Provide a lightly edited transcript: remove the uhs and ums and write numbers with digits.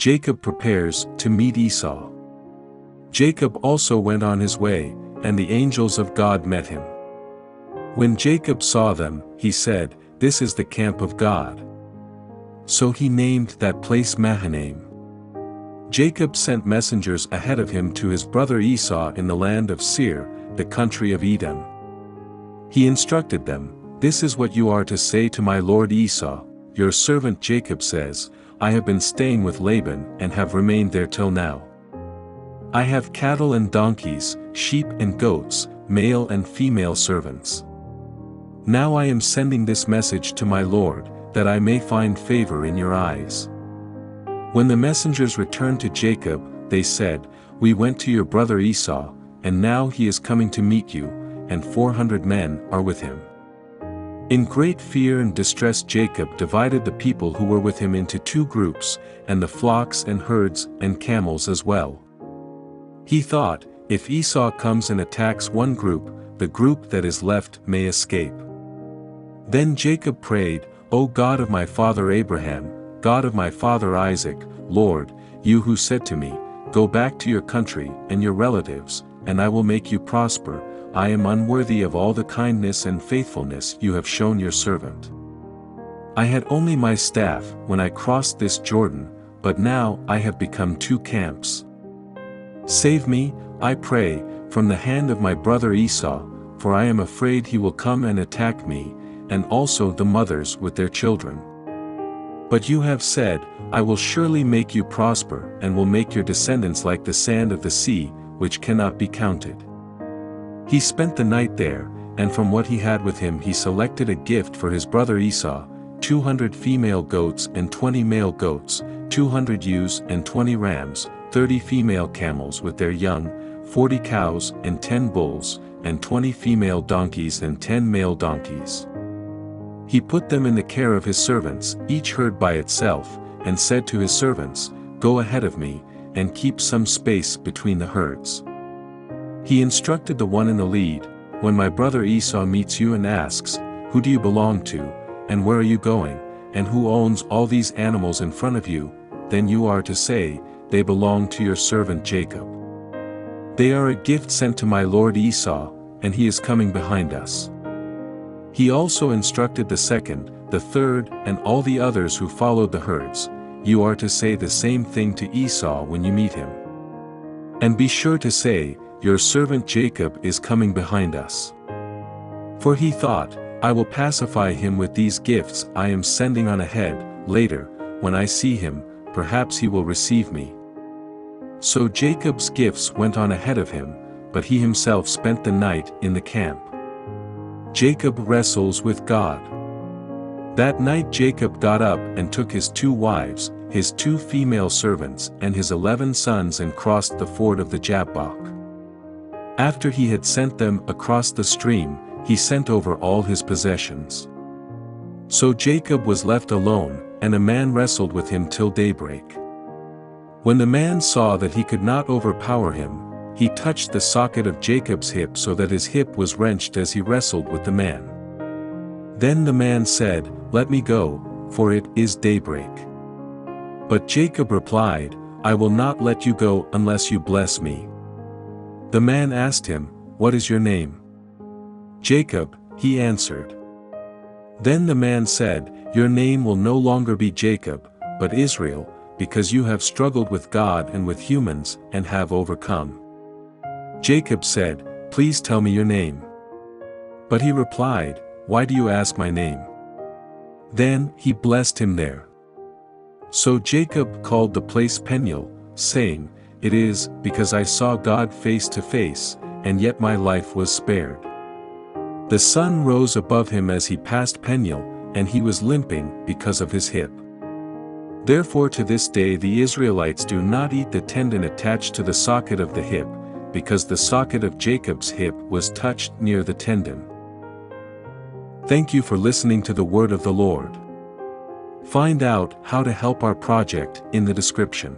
Jacob prepares to meet Esau. Jacob also went on his way, and the angels of God met him. When Jacob saw them, he said, "This is the camp of God." So he named that place Mahanaim. Jacob sent messengers ahead of him to his brother Esau in the land of Seir, the country of Edom. He instructed them, "This is what you are to say to my lord Esau. Your servant Jacob says, I have been staying with Laban and have remained there till now. I have cattle and donkeys, sheep and goats, male and female servants. Now I am sending this message to my lord, that I may find favor in your eyes." When the messengers returned to Jacob, they said, "We went to your brother Esau, and now he is coming to meet you, and 400 men are with him." In great fear and distress Jacob divided the people who were with him into 2 groups, and the flocks and herds and camels as well. He thought, if Esau comes and attacks one group, the group that is left may escape. Then Jacob prayed, "O God of my father Abraham, God of my father Isaac, Lord, you who said to me, 'Go back to your country and your relatives, and I will make you prosper,' I am unworthy of all the kindness and faithfulness you have shown your servant. I had only my staff when I crossed this Jordan, but now I have become 2 camps. Save me, I pray, from the hand of my brother Esau, for I am afraid he will come and attack me, and also the mothers with their children. But you have said, I will surely make you prosper and will make your descendants like the sand of the sea, which cannot be counted." He spent the night there, and from what he had with him he selected a gift for his brother Esau, 200 female goats and 20 male goats, 200 ewes and 20 rams, 30 female camels with their young, 40 cows and 10 bulls, and 20 female donkeys and 10 male donkeys. He put them in the care of his servants, each herd by itself, and said to his servants, "Go ahead of me, and keep some space between the herds." He instructed the one in the lead, "When my brother Esau meets you and asks, 'Who do you belong to, and where are you going, and who owns all these animals in front of you?' then you are to say, 'They belong to your servant Jacob. They are a gift sent to my lord Esau, and he is coming behind us.'" He also instructed the second, the third, and all the others who followed the herds, "You are to say the same thing to Esau when you meet him. And be sure to say, 'Your servant Jacob is coming behind us.'" For he thought, "I will pacify him with these gifts I am sending on ahead, later, when I see him, perhaps he will receive me." So Jacob's gifts went on ahead of him, but he himself spent the night in the camp. Jacob wrestles with God. That night Jacob got up and took his 2 wives, his 2 female servants and his 11 sons and crossed the ford of the Jabbok. After he had sent them across the stream, he sent over all his possessions. So Jacob was left alone, and a man wrestled with him till daybreak. When the man saw that he could not overpower him, he touched the socket of Jacob's hip so that his hip was wrenched as he wrestled with the man. Then the man said, "Let me go, for it is daybreak." But Jacob replied, "I will not let you go unless you bless me." The man asked him, "What is your name?" "Jacob," he answered. Then the man said, "Your name will no longer be Jacob, but Israel, because you have struggled with God and with humans, and have overcome." Jacob said, "Please tell me your name." But he replied, "Why do you ask my name?" Then he blessed him there. So Jacob called the place Peniel, saying, "It is, because I saw God face to face, and yet my life was spared." The sun rose above him as he passed Peniel, and he was limping because of his hip. Therefore to this day the Israelites do not eat the tendon attached to the socket of the hip, because the socket of Jacob's hip was touched near the tendon. Thank you for listening to the word of the Lord. Find out how to help our project in the description.